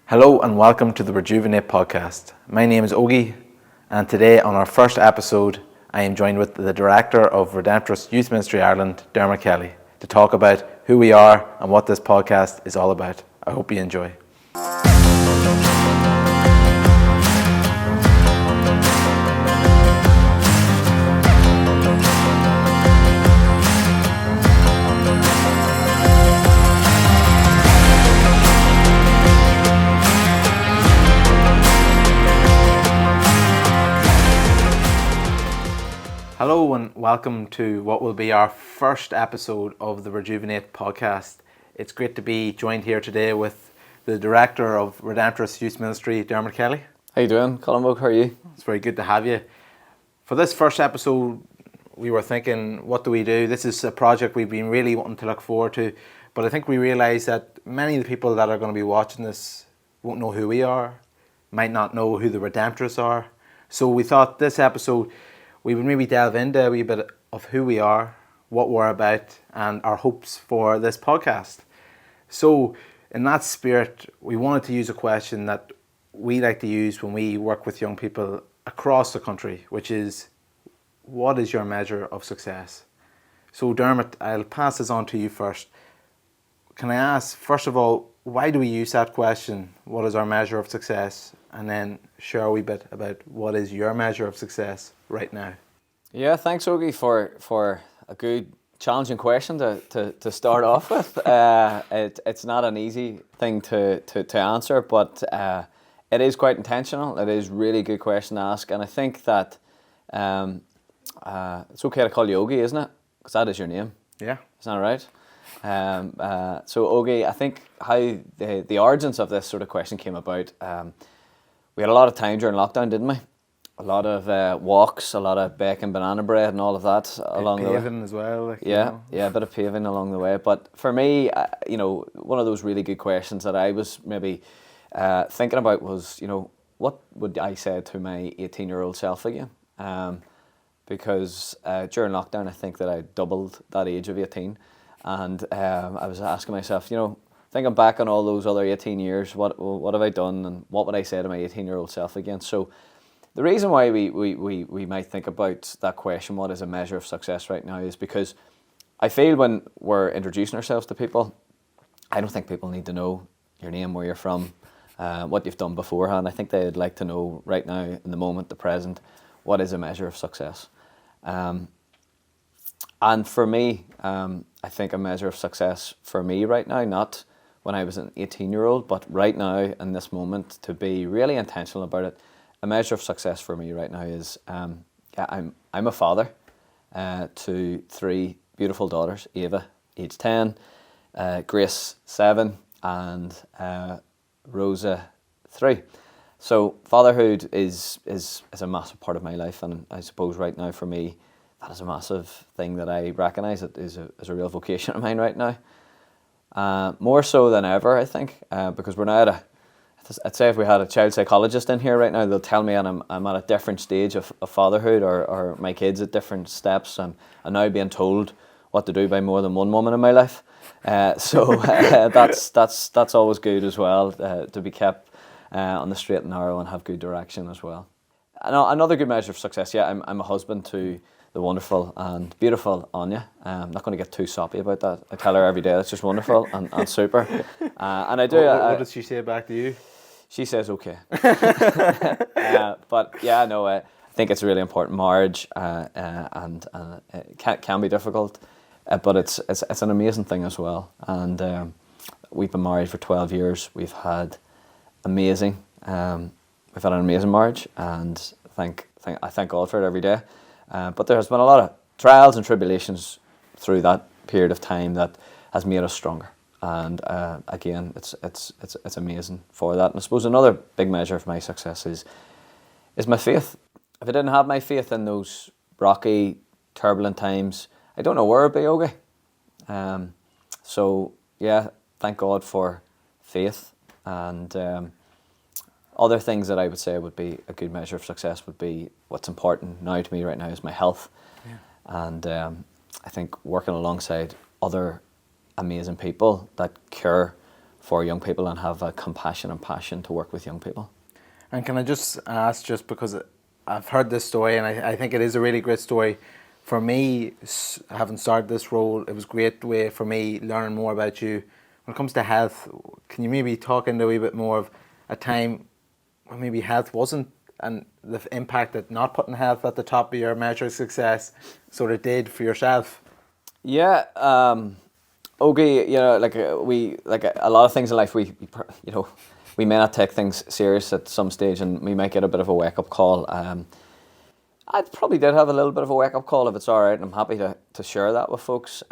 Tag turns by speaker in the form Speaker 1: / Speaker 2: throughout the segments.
Speaker 1: Hello and welcome to the Redjuvenate podcast. My name is Ogie, and today on our first episode I am joined with the Director of Redemptorist Youth Ministry Ireland, Dermot Kelly, to talk about who we are and what this podcast is all about. I hope you enjoy. Hello and welcome to what will be our first episode of the Redjuvenate podcast. It's great to be joined here today with the Director of Redemptorist Youth Ministry, Dermot Kelly.
Speaker 2: How you doing, Colin? How are you?
Speaker 1: It's very good to have you. For this first episode, we were thinking, what do we do? This is a project we've been really wanting to look forward to, but I think we realised that many of the people that are going to be watching this won't know who we are, might not know who the Redemptorists are. So we thought this episode we would maybe delve into a wee bit of who we are, what we're about, and our hopes for this podcast. So, in that spirit, we wanted to use a question that we like to use when we work with young people across the country, which is, what is your measure of success? So, Dermot, I'll pass this on to you first. Can I ask, first of all, why do we use that question? What is our measure of success? And then share a wee bit about what is your measure of success right now.
Speaker 2: Yeah, thanks, Ogie, for a good, challenging question to start off with. It's not an easy thing to answer, but it is quite intentional. It is really good question to ask, and I think that it's okay to call you Ogie, isn't it? Because that is your name.
Speaker 1: Yeah.
Speaker 2: Isn't that right? So Ogie, I think how the origins of this sort of question came about, we had a lot of time during lockdown, didn't we? A lot of walks, a lot of bacon, banana bread and all of that along the way.
Speaker 1: Paving as well.
Speaker 2: Yeah, a bit of paving along the way. But for me, one of those really good questions that I was maybe thinking about was, what would I say to my 18-year-old self again? Because during lockdown, I think that I doubled that age of 18. And I was asking myself, thinking back on all those other 18 years, what have I done and what would I say to my 18-year-old self again? So the reason why we might think about that question, what is a measure of success right now, is because I feel when we're introducing ourselves to people, I don't think people need to know your name, where you're from, what you've done beforehand. I think they'd like to know right now, in the moment, the present, what is a measure of success. And for me, I think a measure of success for me right now, not when I was an 18-year-old, but right now in this moment, to be really intentional about it, a measure of success for me right now is, I'm a father to three beautiful daughters, Ava, age 10, Grace, 7, and Rosa, 3. So fatherhood is a massive part of my life, and I suppose right now for me, that is a massive thing that I recognise it is a real vocation of mine right now. More so than ever, I think, because we're now I'd say if we had a child psychologist in here right now, they'll tell me I'm at a different stage of fatherhood, or my kids at different steps. I'm now being told what to do by more than one woman in my life. So that's always good as well, to be kept on the straight and narrow and have good direction as well. Another good measure of success, I'm a husband to the wonderful and beautiful Anya. I'm not going to get too soppy about that. I tell her every day that's just wonderful and super. And I do.
Speaker 1: What does she say back to you?
Speaker 2: She says okay. But yeah, no, I think it's a really important marriage, and it can be difficult, but it's an amazing thing as well. And we've been married for 12 years. We've had an amazing marriage, and I thank God for it every day. But there has been a lot of trials and tribulations through that period of time that has made us stronger. And again, it's amazing for that. And I suppose another big measure of my success is my faith. If I didn't have my faith in those rocky, turbulent times, I don't know where I'd be, Ogie. So yeah, thank God for faith. And other things that I would say would be a good measure of success would be what's important now to me right now is my health. Yeah. And I think working alongside other amazing people that care for young people and have a compassion and passion to work with young people.
Speaker 1: And can I just ask, just because I've heard this story and I think it is a really great story. For me, having started this role, it was a great way for me learning more about you. When it comes to health, can you maybe talk into a wee bit more of a time when maybe health wasn't, and the impact that not putting health at the top of your measure of success sort of did for yourself?
Speaker 2: Yeah, Ogie, a lot of things in life, we may not take things serious at some stage, and we might get a bit of a wake up call. I probably did have a little bit of a wake up call, if it's all right, and I'm happy to share that with folks.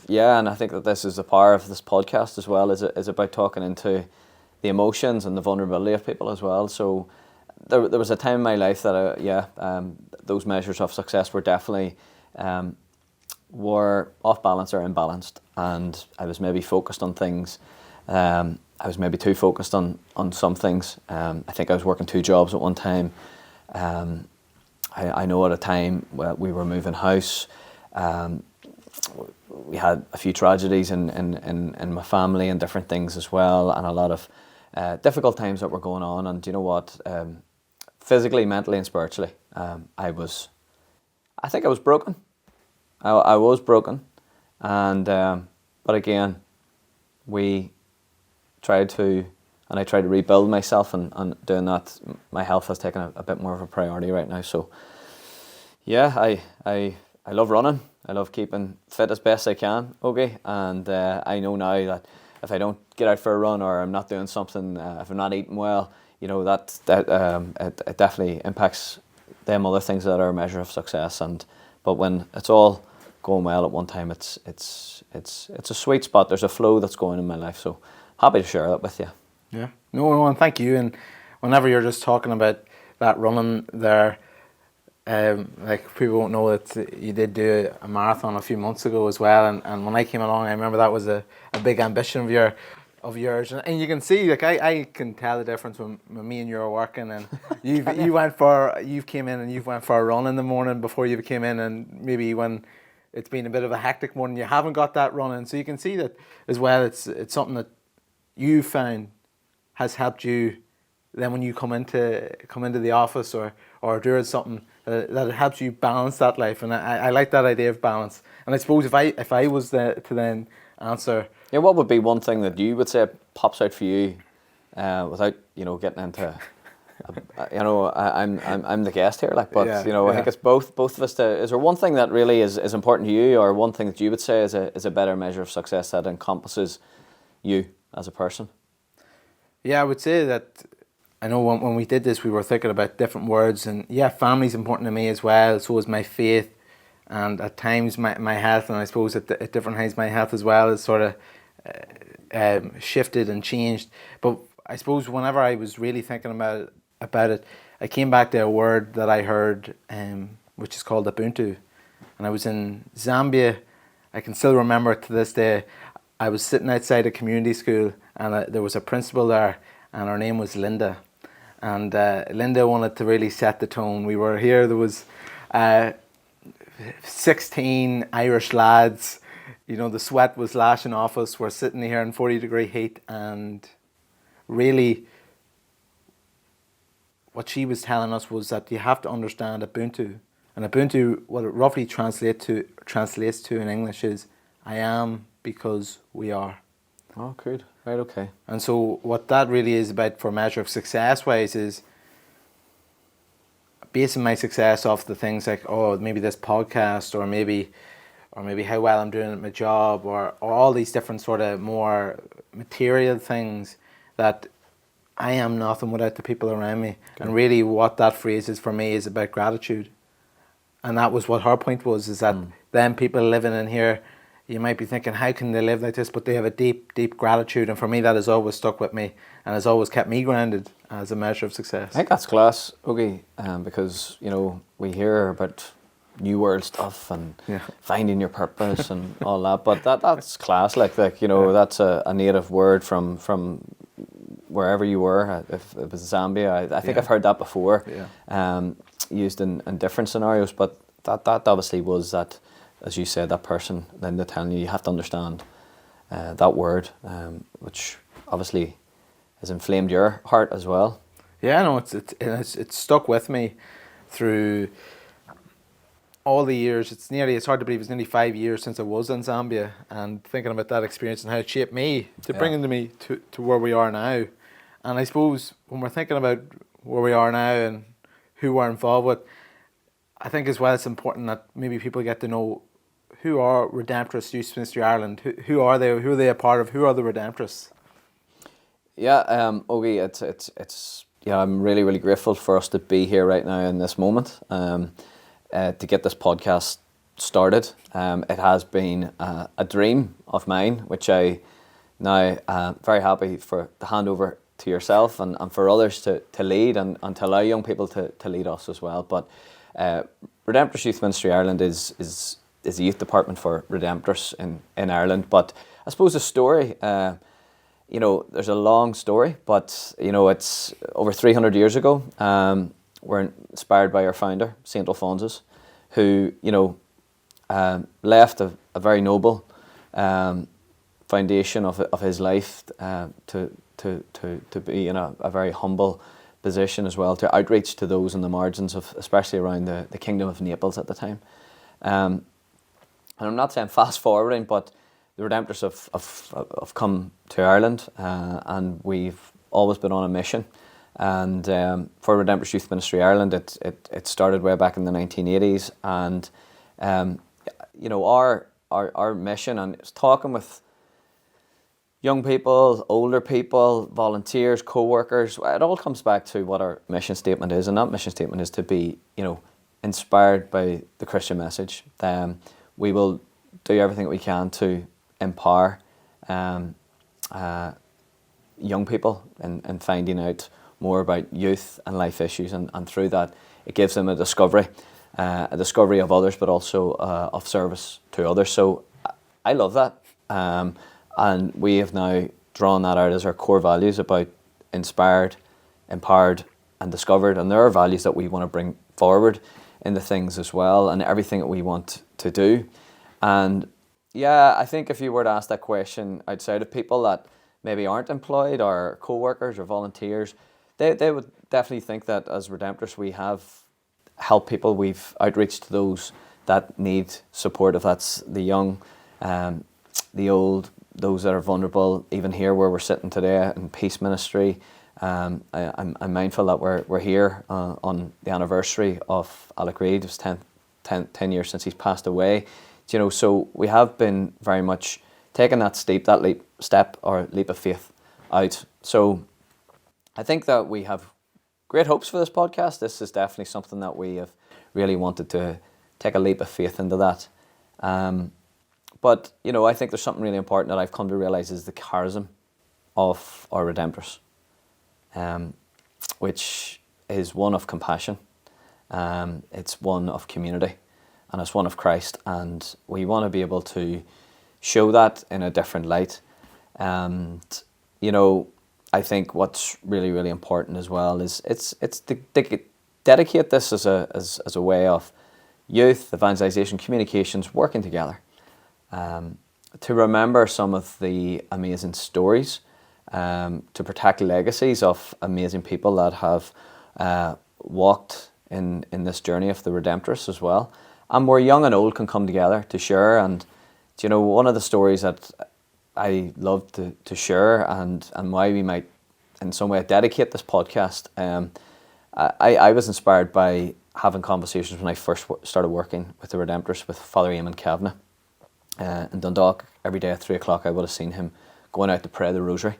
Speaker 2: Yeah, and I think that this is the power of this podcast as well, is about talking into the emotions and the vulnerability of people as well. So there was a time in my life that those measures of success were definitely were off balance or imbalanced, and I was maybe focused on things. I was maybe too focused on some things. I think I was working 2 jobs at one time. I know at a time we were moving house. We had a few tragedies in my family and different things as well, and a lot of difficult times that were going on. And you know what? Physically, mentally, and spiritually, I think I was broken. I was broken, and but again, I tried to rebuild myself, and doing that, my health has taken a bit more of a priority right now. So yeah, I love running. I love keeping fit as best I can, Ogie, and I know now that if I don't get out for a run, or I'm not doing something, if I'm not eating well, it definitely impacts them other things that are a measure of success. But when it's all going well at one time, it's a sweet spot. There's a flow that's going in my life, so happy to share that with you.
Speaker 1: Yeah, no, and thank you. And whenever you're just talking about that running there, like people won't know that you did do a marathon a few months ago as well. And when I came along, I remember that was a big ambition of yours. And you can see, like I can tell the difference when me and you were working, and you've came in and you've went for a run in the morning before you came in, and maybe when it's been a bit of a hectic morning, you haven't got that running. So you can see that as well. It's something that you found has helped you. Then when you come into the office or doing something that it helps you balance that life, and I like that idea of balance. And I suppose if I was to then answer,
Speaker 2: yeah, what would be one thing that you would say pops out for you, without getting into, I'm the guest here, like, but
Speaker 1: yeah.
Speaker 2: I think it's both of us. Is there one thing that really is important to you, or one thing that you would say is a better measure of success that encompasses you as a person?
Speaker 1: Yeah, I would say that. I know when we did this, we were thinking about different words, and yeah, family's important to me as well. So is my faith, and at times my health, and I suppose at different times my health as well is sort of shifted and changed. But I suppose whenever I was really thinking about it, I came back to a word that I heard, which is called Ubuntu, and I was in Zambia. I can still remember it to this day. I was sitting outside a community school, and there was a principal there, and her name was Linda. And Linda wanted to really set the tone. We were here, there was 16 Irish lads, the sweat was lashing off us. We're sitting here in 40-degree heat, and really what she was telling us was that you have to understand Ubuntu. And Ubuntu, what it roughly translates to in English is, I am because we are.
Speaker 2: Oh, good. Right, okay.
Speaker 1: And so what that really is about for measure of success wise is basing my success off the things like, maybe this podcast, or maybe how well I'm doing at my job, or all these different sort of more material things, that I am nothing without the people around me. Okay. And really what that phrase is for me is about gratitude. And that was what her point was, is that them people living in here, you might be thinking, how can they live like this? But they have a deep, deep gratitude. And for me, that has always stuck with me and has always kept me grounded as a measure of success.
Speaker 2: I think that's class, Ogie, because, we hear about new world stuff and finding your purpose and all that. But that's class. Like that's a native word from wherever you were. If it was Zambia, I think I've heard that before, used in different scenarios. But that obviously was that, as you said, that person then they're telling you have to understand that word, which obviously has inflamed your heart as well.
Speaker 1: Yeah, no, it's stuck with me through all the years. It's hard to believe it's nearly 5 years since I was in Zambia, and thinking about that experience and how it shaped me to bringing me to where we are now. And I suppose when we're thinking about where we are now and who we're involved with, I think as well it's important that maybe people get to know who are Redemptorist Youth Ministry Ireland. Who are they? Who are they a part of? Who are the Redemptorists?
Speaker 2: Yeah, Ogie, it's I'm really, really grateful for us to be here right now in this moment, to get this podcast started. It has been a dream of mine, which I now very happy to hand over to yourself and for others to lead and to allow young people to lead us as well. But Redemptorist Youth Ministry Ireland is a youth department for Redemptorists in Ireland. But I suppose the story, there's a long story, but it's over 300 years ago. We're inspired by our founder, Saint Alphonsus, who left a very noble foundation of his life to be in a very humble position as well, to outreach to those in the margins of, especially around the Kingdom of Naples at the time. And I'm not saying fast forwarding, but the Redemptorists have come to Ireland, and we've always been on a mission. And for Redemptorist Youth Ministry Ireland, it started way back in the 1980s, and our mission, and it's talking with young people, older people, volunteers, co-workers. It all comes back to what our mission statement is, and that mission statement is to be, inspired by the Christian message. We will do everything that we can to empower young people and finding out more about youth and life issues, and through that it gives them a discovery of others, but also of service to others. So I love that, and we have now drawn that out as our core values about inspired, empowered and discovered, and there are values that we want to bring forward in the things as well, and everything that we want to do. And yeah, I think if you were to ask that question outside of people that maybe aren't employed or co-workers or volunteers, they would definitely think that as Redemptorists we have helped people, we've outreached to those that need support, if that's the young, the old, those that are vulnerable. Even here where we're sitting today in Peace Ministry, I'm mindful that we're here on the anniversary of Alec Reid. It was 10 years since he's passed away. So we have been very much taking that leap of faith out. So I think that we have great hopes for this podcast. This is definitely something that we have really wanted to take a leap of faith into that. But I think there's something really important that I've come to realise is the charism of our Redemptorists, which is one of compassion. It's one of community, and it's one of Christ, and we want to be able to show that in a different light. And I think what's really, really important as well is it's to dedicate this as a way of youth evangelization, communications, working together, to remember some of the amazing stories, to protect legacies of amazing people that have walked in this journey of the Redemptorists as well, and where young and old can come together to share. And one of the stories that I love to share, and why we might in some way dedicate this podcast, I was inspired by having conversations when I first started working with the Redemptorists with Father Eamon Kavanagh in Dundalk. Every day at 3 o'clock I would have seen him going out to pray the rosary,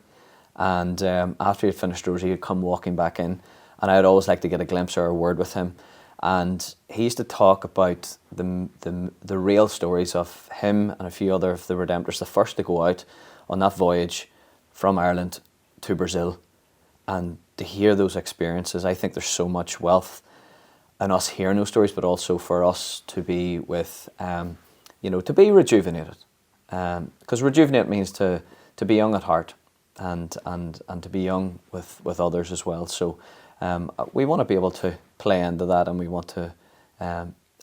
Speaker 2: and after he had finished the rosary he'd come walking back in, and I'd always like to get a glimpse or a word with him. And he used to talk about the real stories of him and a few other of the Redemptorists, the first to go out on that voyage from Ireland to Brazil, and to hear those experiences. I think there's so much wealth in us hearing those stories, but also for us to be with, to be rejuvenated, because rejuvenate means to be young at heart, and to be young with others as well. So we want to be able to play into that, and we want to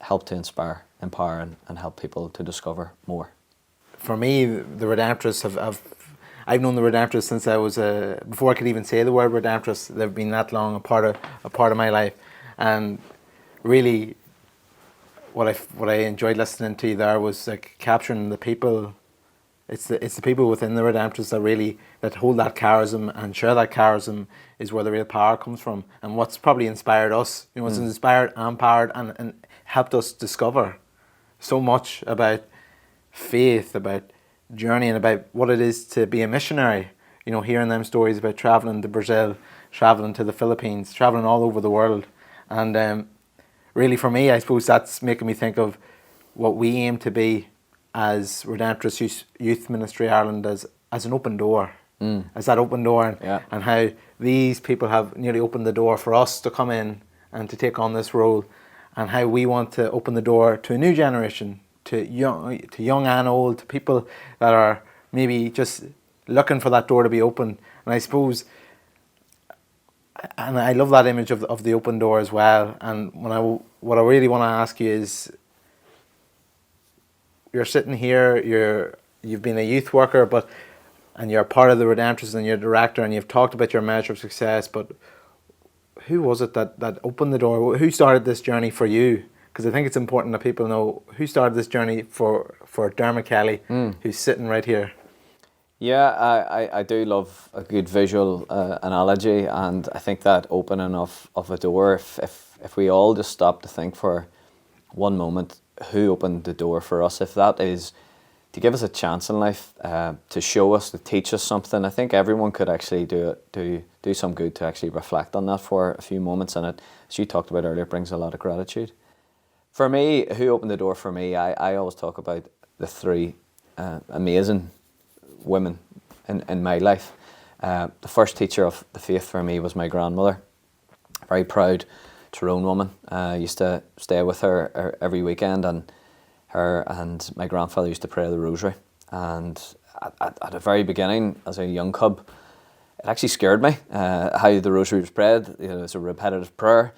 Speaker 2: help to inspire, empower, and help people to discover more.
Speaker 1: for me, the Redemptorists I've known the Redemptorists since I was before I could even say the word Redemptorist. They've been that long a part of my life, and really, what I enjoyed listening to there was like capturing the people. It's the people within the Redemptorists that hold that charism and share that charism is where the real power comes from, and what's probably inspired us. It's inspired and powered and helped us discover so much about faith, about journey, and about what it is to be a missionary. Hearing them stories about traveling to Brazil, traveling to the Philippines, traveling all over the world, and really for me, I suppose that's making me think of what we aim to be as Redemptorist Youth Ministry Ireland as an open door, as that open door, and how these people have nearly opened the door for us to come in and to take on this role, and how we want to open the door to a new generation, to young and old, to people that are maybe just looking for that door to be open. And I suppose, and I love that image of the open door as well. And what I really want to ask you is, you're sitting here, you've been a youth worker, and you're part of the Redemptorists and you're a director, and you've talked about your measure of success, but who was it that opened the door? Who started this journey for you? Because I think it's important that people know who started this journey for Dermot Kelly, who's sitting right here.
Speaker 2: Yeah, I do love a good visual analogy, and I think that opening of a door, if we all just stop to think for one moment, who opened the door for us, if that is to give us a chance in life, to show us, to teach us something, I think everyone could actually do some good to actually reflect on that for a few moments, and it, as you talked about earlier, brings a lot of gratitude. For me, who opened the door for me, I always talk about the three amazing women in my life. The first teacher of the faith for me was my grandmother, very proud Tyrone woman. I used to stay with her every weekend, and her and my grandfather used to pray the rosary. And at the very beginning, as a young cub, it actually scared me how the rosary was prayed. It's a repetitive prayer.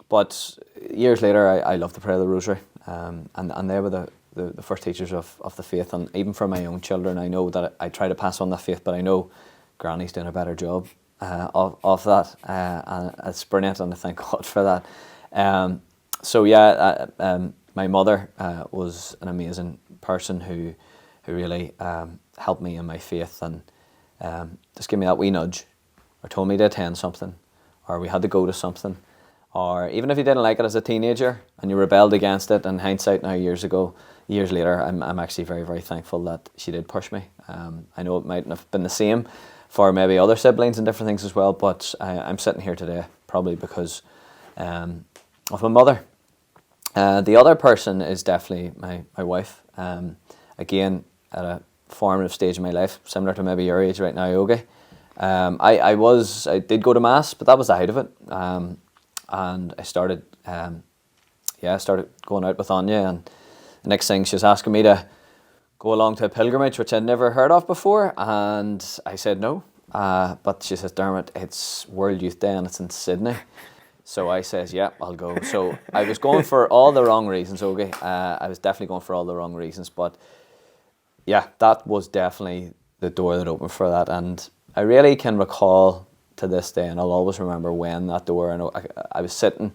Speaker 2: But years later, I loved to pray the rosary, and they were the first teachers of the faith. And even for my own children, I know that I try to pass on that faith, but I know Granny's doing a better job of that, and it's brilliant, and I thank God for that. My mother was an amazing person who really helped me in my faith, and just gave me that wee nudge, or told me to attend something, or we had to go to something, or even if you didn't like it as a teenager and you rebelled against it. In hindsight now, years later, I'm actually very, very thankful that she did push me. I know it mightn't have been the same for maybe other siblings and different things as well, but I'm sitting here today probably because of my mother. The other person is definitely my wife. Again, at a formative stage in my life, similar to maybe your age right now, Ogie. I did go to mass, but that was the height of it. And I started going out with Anya, and the next thing she was asking me to go along to a pilgrimage, which I'd never heard of before, and I said no. But she says, Dermot, it's World Youth Day and it's in Sydney. So I says, yeah, I'll go. So I was going for all the wrong reasons, Ogie. I was definitely going for all the wrong reasons, but yeah, that was definitely the door that opened for that. And I really can recall to this day, and I'll always remember when that door, and I was sitting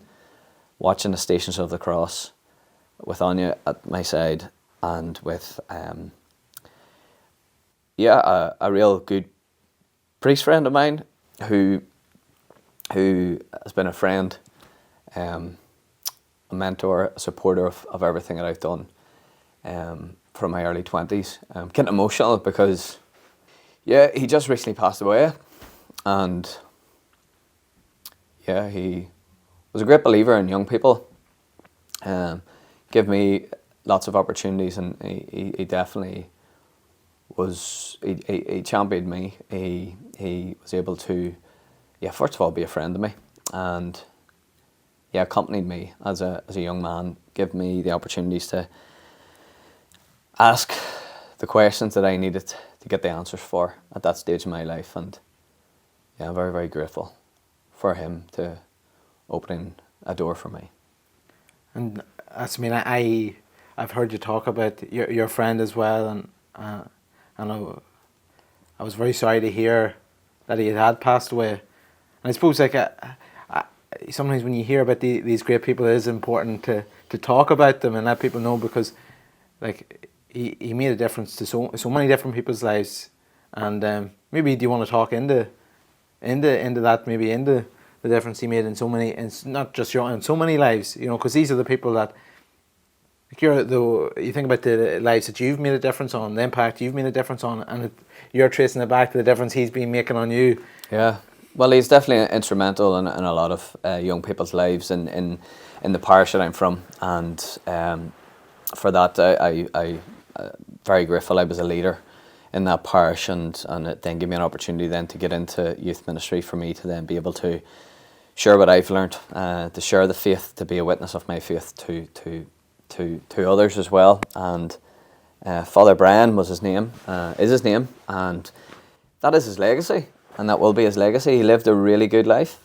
Speaker 2: watching the Stations of the Cross with Anya at my side, and with a real good priest friend of mine who has been a friend, a mentor, a supporter of everything that I've done from my early 20s. I'm getting emotional because he just recently passed away, and he was a great believer in young people. Give me lots of opportunities, and he definitely was. He championed me. He was able to, first of all, be a friend to me, and accompanied me as a young man. Give me the opportunities to ask the questions that I needed to get the answers for at that stage in my life, and I'm very, very grateful for him to opening a door for me.
Speaker 1: And that's, I I've heard you talk about your friend as well, and I was very sorry to hear that he had passed away. And I suppose like sometimes when you hear about these great people, it is important to talk about them and let people know, because like he made a difference to so many different people's lives. And maybe do you want to talk into that, maybe into the difference he made in so many, and not just in so many lives, you know, because these are the people that, like you think about the lives that you've made a difference on, the impact you've made a difference on, and you're tracing it back to the difference he's been making on you.
Speaker 2: Yeah, well, he's definitely instrumental in a lot of young people's lives in the parish that I'm from, and for that I very grateful I was a leader in that parish, and it then gave me an opportunity then to get into youth ministry, for me to then be able to share what I've learned, to share the faith, to be a witness of my faith to others as well. And Father Brian was his name, is his name, and that is his legacy, and that will be his legacy. He lived a really good life,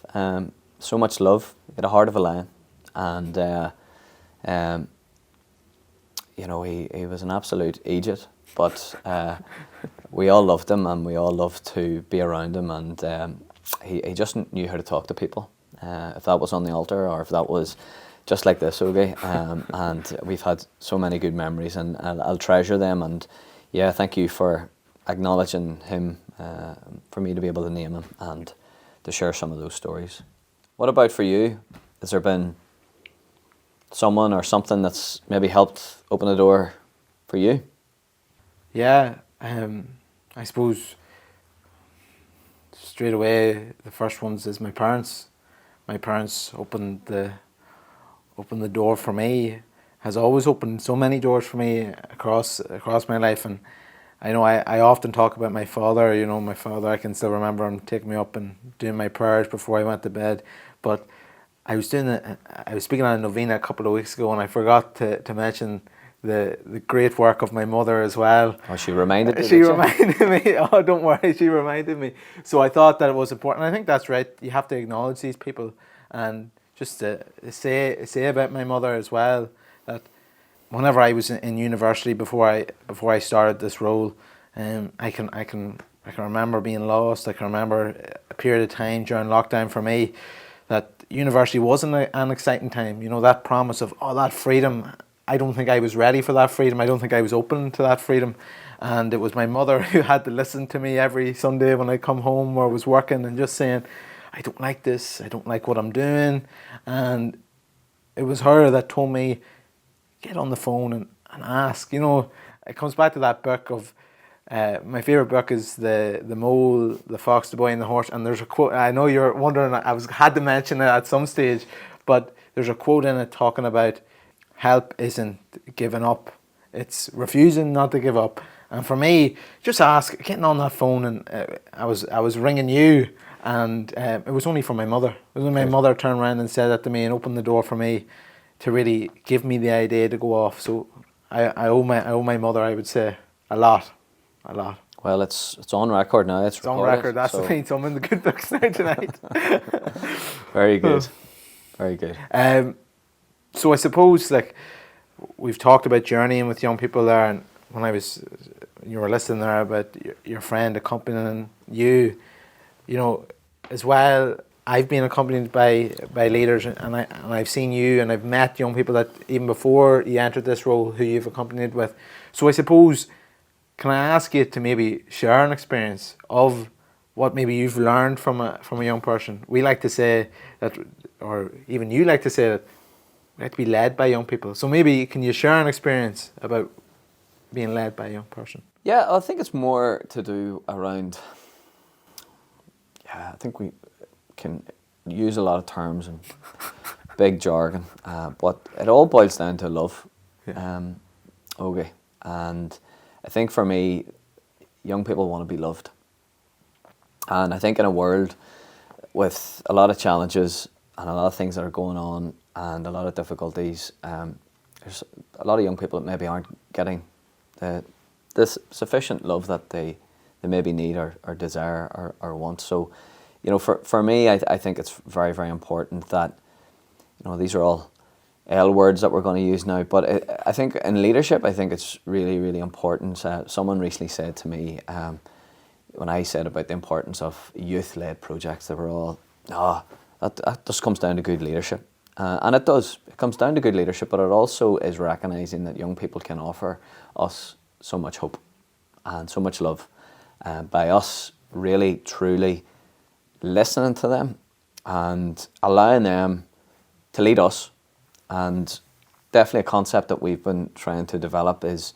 Speaker 2: so much love, he had a heart of a lion, and you know, he was an absolute idiot, but we all loved him, and we all loved to be around him, and he just knew how to talk to people, if that was on the altar or if that was just like this, Ogie. And we've had so many good memories, and I'll treasure them. And yeah, thank you for acknowledging him, for me to be able to name him and to share some of those stories. What about for you? Has there been someone or something that's maybe helped open the door for you?
Speaker 1: Yeah, I suppose straight away the first ones is my parents. My parents opened the door for me, has always opened so many doors for me across my life. And I know I often talk about my father. You know, my father, I can still remember him taking me up and doing my prayers before I went to bed. But I was speaking on a novena a couple of weeks ago, and I forgot to mention the great work of my mother as well.
Speaker 2: Oh, she reminded you?
Speaker 1: She reminded me. Oh, don't worry, she reminded me. So I thought that it was important. I think that's right. You have to acknowledge these people, and just to say about my mother as well, that whenever I was in university before I started this role, I can remember being lost. I can remember a period of time during lockdown for me that university wasn't an exciting time. You know, that promise of that freedom. I don't think I was ready for that freedom. I don't think I was open to that freedom. And it was my mother who had to listen to me every Sunday when I come home or was working, and just saying, I don't like this, I don't like what I'm doing. And it was her that told me, get on the phone and ask. You know, it comes back to that book of, my favourite book is the Mole, the Fox, the Boy and the Horse. And there's a quote, I know you're wondering, had to mention it at some stage, but there's a quote in it talking about help isn't giving up, it's refusing not to give up. And for me, just ask, getting on that phone, and I was ringing you, and it was only for my mother. It was when my mother turned around and said that to me and opened the door for me to really give me the idea to go off. So I owe my mother, I would say, a lot.
Speaker 2: Well, it's on record now. It's
Speaker 1: on record. That's the thing. So I'm in the good books now tonight.
Speaker 2: Very good. Very good.
Speaker 1: So I suppose, like, we've talked about journeying with young people there, and when you were listening there about your friend accompanying you, you know, as well, I've been accompanied by leaders, and I've seen you, and I've met young people that even before you entered this role who you've accompanied with. So I suppose, can I ask you to maybe share an experience of what maybe you've learned from a young person? We like to say that, or even you like to say that, we have to be led by young people. So maybe can you share an experience about being led by a young person?
Speaker 2: Yeah, I think it's more to do around, I think we can use a lot of terms and big jargon, but it all boils down to love, Ogie. And I think for me, young people want to be loved. And I think in a world with a lot of challenges and a lot of things that are going on and a lot of difficulties, there's a lot of young people that maybe aren't getting this sufficient love that they maybe need or desire or want. So, you know, for me, I think it's very, very important that, you know, these are all L words that we're going to use now. But I think in leadership, I think it's really, really important. Someone recently said to me, when I said about the importance of youth-led projects, they were all, that just comes down to good leadership. And it does. It comes down to good leadership, but it also is recognising that young people can offer us so much hope and so much love by us really, truly listening to them and allowing them to lead us. And definitely a concept that we've been trying to develop is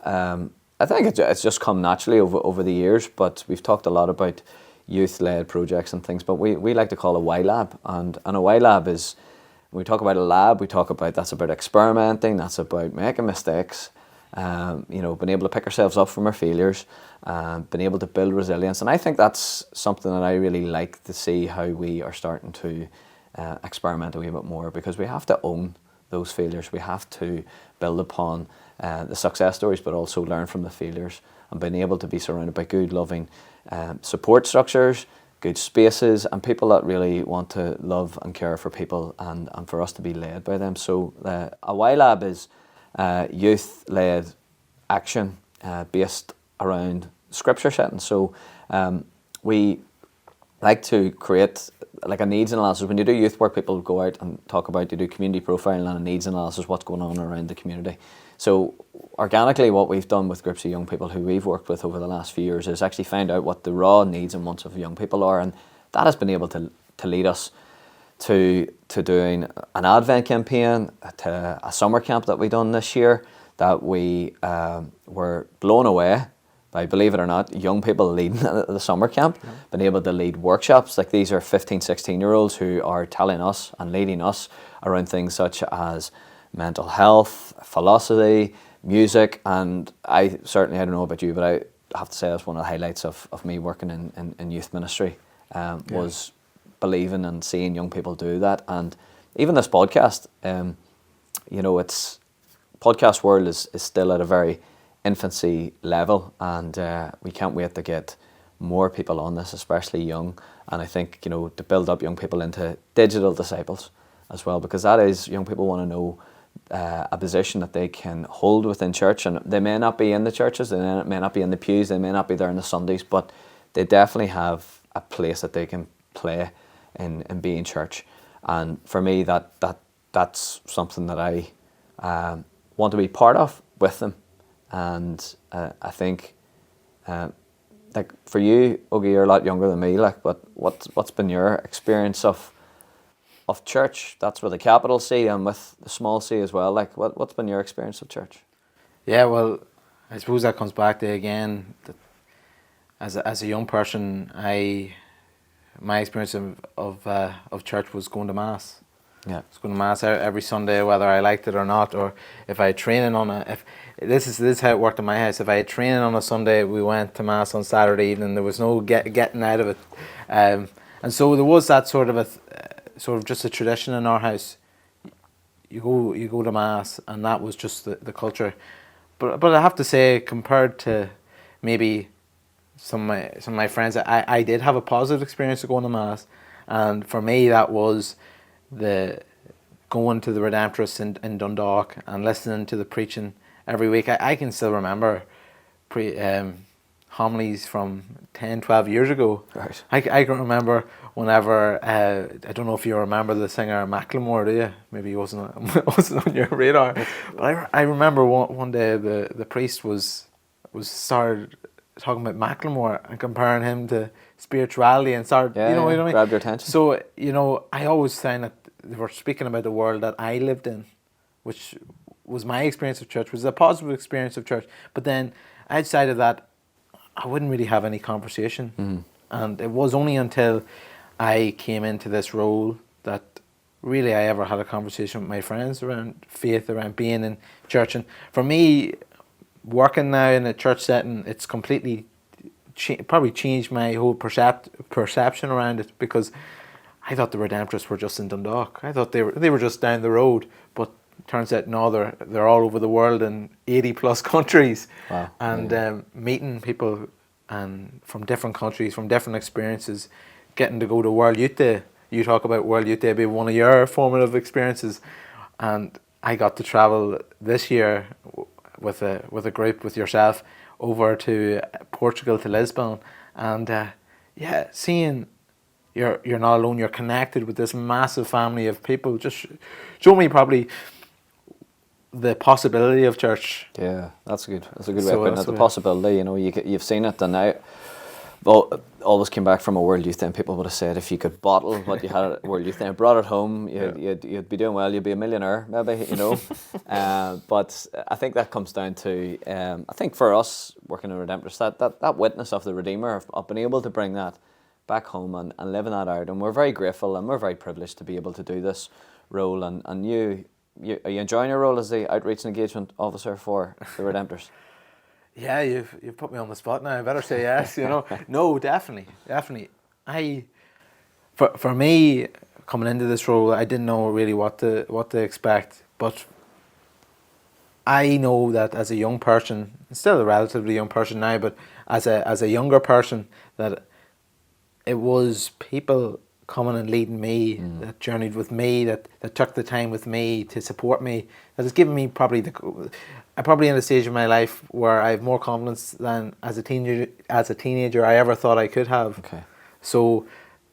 Speaker 2: I think it's just come naturally over the years, but we've talked a lot about youth-led projects and things, but we like to call a Y lab, and a Y lab is, when we talk about a lab, we talk about, that's about experimenting, that's about making mistakes, being able to pick ourselves up from our failures, being able to build resilience. And I think that's something that I really like to see, how we are starting to experiment a wee bit more, because we have to own those failures. We have to build upon the success stories, but also learn from the failures, and being able to be surrounded by good, loving support structures, good spaces, and people that really want to love and care for people, and for us to be led by them. So a Y Lab is youth-led action based around scripture settings. So we like to create like a needs analysis. When you do youth work, people go out and talk about, you do community profiling and a needs analysis, what's going on around the community. So organically, what we've done with groups of young people who we've worked with over the last few years is actually find out what the raw needs and wants of young people are, and that has been able to lead us to doing an Advent campaign, to a summer camp that we done this year, that we were blown away by, believe it or not, young people leading the summer camp, been able to lead workshops. Like, these are 15, 16-year-olds who are telling us and leading us around things such as mental health, philosophy, music. And I don't know about you, but I have to say that's one of the highlights of me working in youth ministry, was believing and seeing young people do that. And even this podcast, it's podcast world is still at a very infancy level, and we can't wait to get more people on this, especially young. And I think, to build up young people into digital disciples as well, because that is, young people want to know a position that they can hold within church, and they may not be in the churches, they may not be in the pews, they may not be there on the Sundays, but they definitely have a place that they can play in being church. And for me, that's something that I want to be part of with them. And I think, like, for you, Ogie, you're a lot younger than me, but what's been your experience of church? That's with a capital C and with the small c as well. Like, what's been your experience of church?
Speaker 1: Yeah, well, I suppose that comes back to, again, that as a young person, my experience of church was going to mass. Yeah, I was going to mass every Sunday, whether I liked it or not, or if I had training on this is how it worked in my house. If I had training on a Sunday, we went to mass on Saturday evening. There was no getting out of it, and so there was that sort of just a tradition in our house. You go to mass, and that was just the culture. But I have to say, compared to maybe some of my friends, I did have a positive experience of going to mass, and for me that was the going to the Redemptorist in Dundalk and listening to the preaching every week. I can still remember homilies from 10, 12 years ago. Right. I can remember whenever, I don't know if you remember the singer Macklemore, do you? Maybe he wasn't on your radar. But I remember one day the priest was started talking about Macklemore and comparing him to spirituality, and started, you know what I mean?
Speaker 2: Grabbed your attention.
Speaker 1: So, I always find that they were speaking about the world that I lived in, which was my experience of church, was a positive experience of church. But then outside of that, I wouldn't really have any conversation. Mm-hmm. And it was only until I came into this role that really I ever had a conversation with my friends around faith, around being in church. And for me, working now in a church setting, it's completely probably changed my whole perception around it, because I thought the Redemptorists were just in Dundalk. I thought they were just down the road, but turns out no, they're all over the world in 80 plus countries. Wow. And meeting people and from different countries, from different experiences, getting to go to World Youth Day, you talk about World Youth Day being one of your formative experiences, and I got to travel this year with a group with yourself over to Portugal, to Lisbon, and seeing you're not alone. You're connected with this massive family of people. Just show me probably the possibility of church.
Speaker 2: Yeah, that's good. That's a good way of putting it. The possibility, you've seen it, and now, well, always came back from a World Youth Day, and people would have said if you could bottle what you had at World Youth Day and brought it home, you'd be doing well. You'd be a millionaire, maybe, But I think that comes down to, I think for us working in Redemptorist, that witness of the Redeemer, of being able to bring that back home and living that out, and we're very grateful and we're very privileged to be able to do this role. And you are you enjoying your role as the outreach and engagement officer for the Redemptors?
Speaker 1: Yeah, you've put me on the spot now. I better say yes. No, definitely. For me, coming into this role, I didn't know really what to expect, but I know that as a young person, still a relatively young person now, but as a younger person, that it was people coming and leading me, that journeyed with me, that took the time with me to support me, that has given me probably in a stage of my life where I have more confidence than as a teenager I ever thought I could have.
Speaker 2: Okay.
Speaker 1: So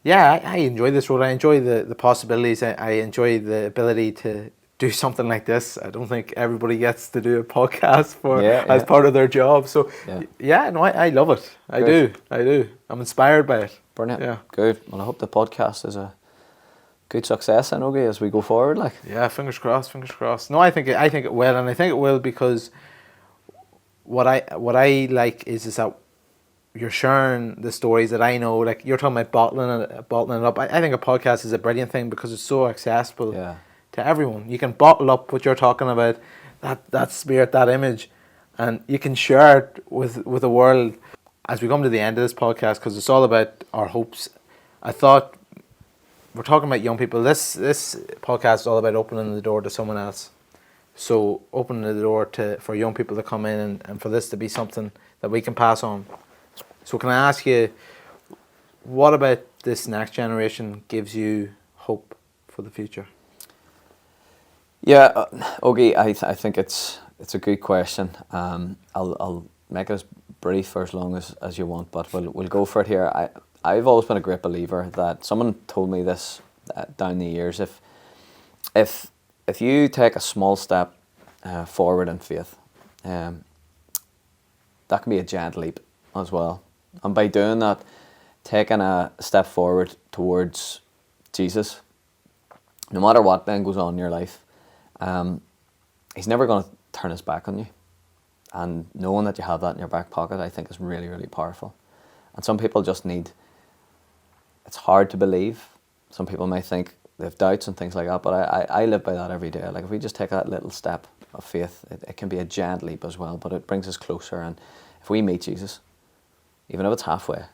Speaker 1: yeah, I enjoy this role. I enjoy the possibilities. I enjoy the ability to do something like this. I don't think everybody gets to do a podcast as part of their job. So I love it. I do. I'm inspired by it.
Speaker 2: Brilliant.
Speaker 1: Yeah.
Speaker 2: Good. Well, I hope the podcast is a good success, and Ogie, as we go forward.
Speaker 1: Yeah, fingers crossed. No, I think it will, and I think it will because what I like is that you're sharing the stories that I know. Like you're talking about bottling it up. I think a podcast is a brilliant thing because it's so accessible to everyone. You can bottle up what you're talking about, that spirit, that image, and you can share it with the world. As we come to the end of this podcast, because it's all about our hopes, I thought we're talking about young people. This podcast is all about opening the door to someone else. So opening the door for young people to come in and for this to be something that we can pass on. So can I ask you, what about this next generation gives you hope for the future?
Speaker 2: Yeah, Ogie, I think it's a good question. I'll make it as brief for as long as you want, but we'll go for it here. I've always been a great believer that someone told me this down the years. If you take a small step forward in faith, that can be a giant leap as well. And by doing that, taking a step forward towards Jesus, no matter what then goes on in your life, he's never going to turn his back on you. And knowing that you have that in your back pocket, I think is really, really powerful. And some people just it's hard to believe. Some people may think they have doubts and things like that, but I live by that every day. Like if we just take that little step of faith, it can be a giant leap as well, but it brings us closer. And if we meet Jesus, even if it's halfway,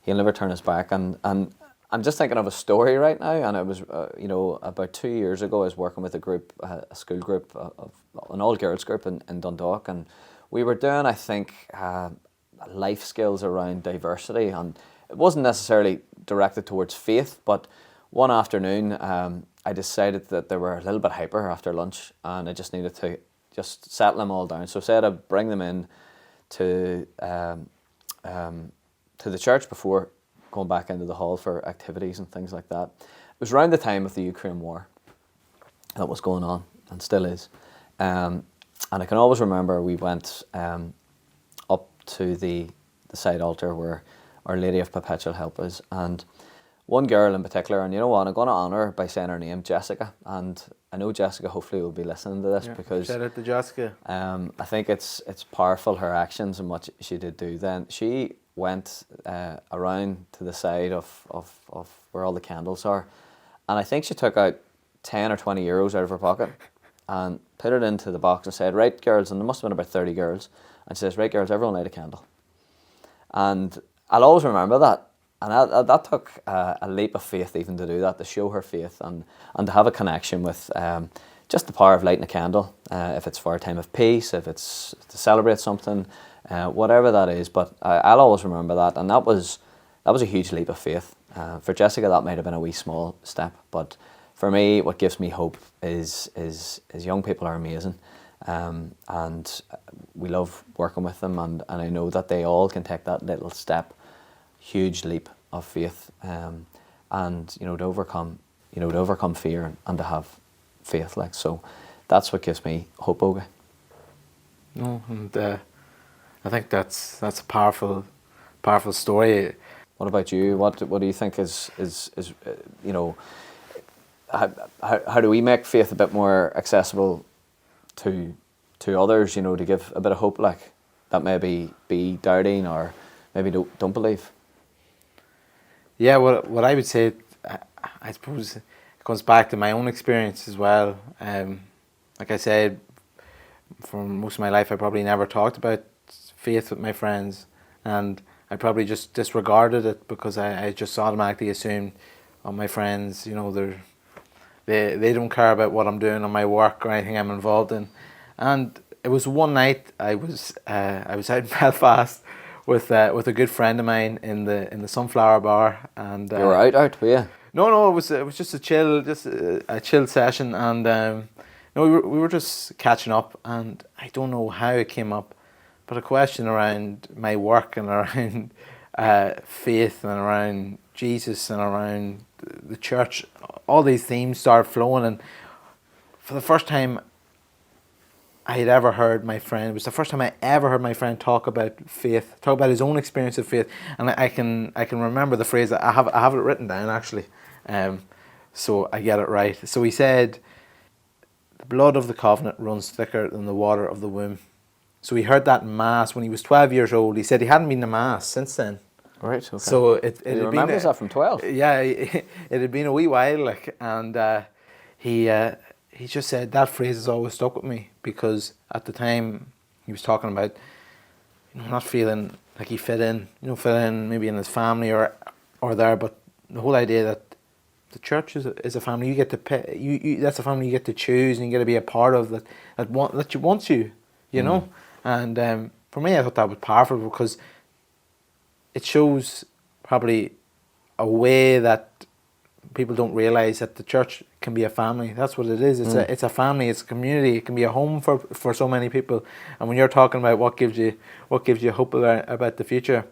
Speaker 2: he'll never turn us back. And I'm just thinking of a story right now, and it was, about 2 years ago, I was working with a school group, an all-girls group in Dundalk, and we were doing, I think, life skills around diversity, and it wasn't necessarily directed towards faith, but one afternoon, I decided that they were a little bit hyper after lunch, and I just needed to just settle them all down. So I said I'd bring them in to the church before going back into the hall for activities and things like that. It was around the time of the Ukraine war that was going on, and still is. And I can always remember we went up to the side altar where Our Lady of Perpetual Help is, and one girl in particular, and you know what, I'm going to honour her by saying her name, Jessica, and I know Jessica hopefully will be listening to this because
Speaker 1: shout out to Jessica.
Speaker 2: I think it's powerful, her actions and what she did do. Then she went around to the side of where all the candles are, and I think she took out 10 or 20 euros out of her pocket and put it into the box and said, right girls, and there must have been about 30 girls, and she says, right girls, everyone light a candle. And I'll always remember that. And that took a leap of faith even to do that, to show her faith and to have a connection with just the power of lighting a candle, if it's for a time of peace, if it's to celebrate something, whatever that is. But I'll always remember that. And that was that was a huge leap of faith. For Jessica, that might have been a wee small step, but for me, what gives me hope is young people are amazing, and we love working with them, and I know that they all can take that little step, huge leap of faith, and to overcome fear and to have faith. Like, so, that's what gives me hope, Ogie.
Speaker 1: No, and I think that's a powerful story.
Speaker 2: What about you? What do you think is how do we make faith a bit more accessible to others? To give a bit of hope, like that maybe be doubting or maybe don't believe.
Speaker 1: Yeah, what I would say, I suppose it comes back to my own experience as well. Like I said, for most of my life, I probably never talked about faith with my friends, and I probably just disregarded it because I just automatically assumed, oh, my friends, they don't care about what I'm doing on my work or anything I'm involved in. And it was one night I was out in Belfast with a good friend of mine in the Sunflower Bar, and
Speaker 2: you were out, were you?
Speaker 1: No, it was just a chill session, and we were just catching up, and I don't know how it came up, but a question around my work and around faith and around Jesus and around the church, all these themes started flowing, and for the first time I had ever heard my friend, it was the first time I ever heard my friend talk about faith, talk about his own experience of faith, and I can remember the phrase. I have it written down actually, so I get it right. So he said, "The blood of the covenant runs thicker than the water of the womb." So he heard that in Mass when he was 12 years old. He said he hadn't been to Mass since then.
Speaker 2: Right. Okay.
Speaker 1: So it
Speaker 2: he remembers that from 12.
Speaker 1: Yeah, it had been a wee while, like, and he just said that phrase has always stuck with me, because at the time he was talking about not feeling like he fit in, maybe in his family or there, but the whole idea that the church is a family you get to pick, you that's a family you get to choose and you get to be a part of, that wants you, know. And for me, I thought that was powerful, because it shows probably a way that people don't realise that the church can be a family. That's what it is. It's a family. It's a community. It can be a home for so many people. And when you're talking about what gives you hope about the future,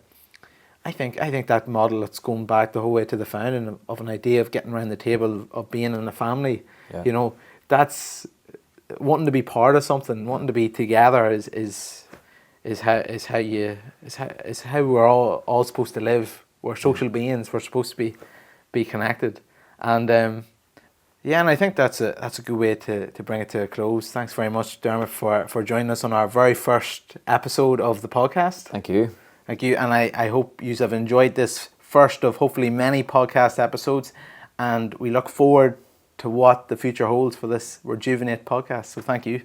Speaker 1: I think that model that's going back the whole way to the founding of an idea of getting around the table, of being in a family. Yeah. That's wanting to be part of something, wanting to be together is how we're all supposed to live. We're social beings. We're supposed to be connected, and and I think that's a good way to bring it to a close. Thanks very much, Dermot, for joining us on our very first episode of the podcast.
Speaker 2: Thank you,
Speaker 1: and I hope you have enjoyed this first of hopefully many podcast episodes, and we look forward to what the future holds for this Redjuvenate podcast. So thank you.